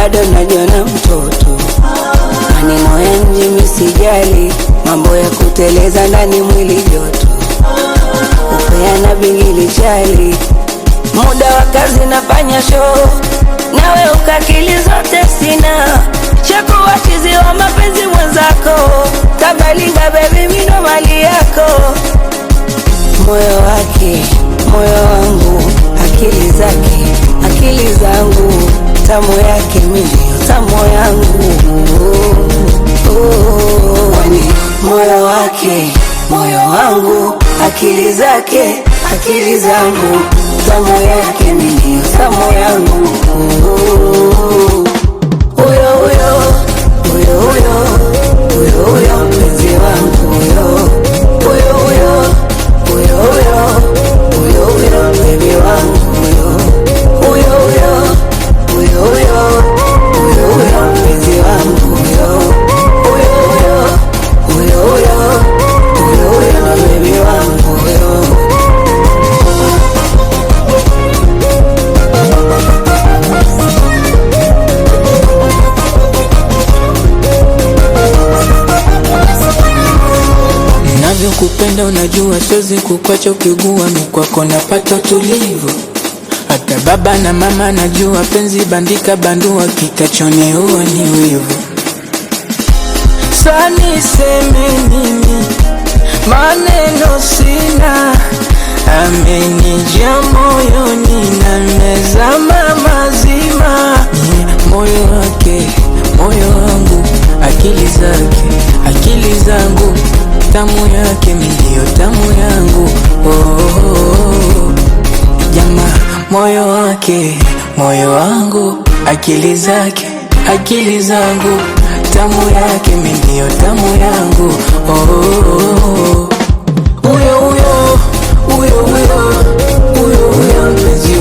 bado najiona mtoto. Maneno ya nje misijali, mambo ya kuteleza ndani mwili joto. Upeana bingili chali, muda wa kazi nafanya show, nawe ukakili zote sina. Shakuwa chizi wa mapenzi mwenzako, kabalinga baby mino mali yako. Moyo wake, moyo wangu, akili zake, akili zangu, tamu yake milio, tamu yangu. Moyo wake, moyo wangu, akili zake, akili zangu, tamu yake milio, tamu yangu. Uyo uyo, uyo uyo, uyo uyo mpenzi wangu. Uyo uyo, uyo uyo, uyo uyo baby wangu. Uyo uyo, uyo uyo, uyo uyo mpenzi wangu. Uyo uyo, uyo uyo, uyo uyo baby wangu. Kupenda unajua siwezi kukwacha, ukigua mikwako napata tulivu. Hata baba na mama najua penzi bandika bandua, kitachone huwa ni wivu. Sasa niseme nini, maneno sina, amenijia moyoni na mezama mazima. Moyo wake, moyo wangu, akili zake, akili zangu, tamu yake milio, tamu yangu. Jamaa, moyo wake, moyo wangu, akili zake, akili zangu, tamu yake milio, tamu yangu. Uyo uyo, uyo uyo, uyo uyo mpenzi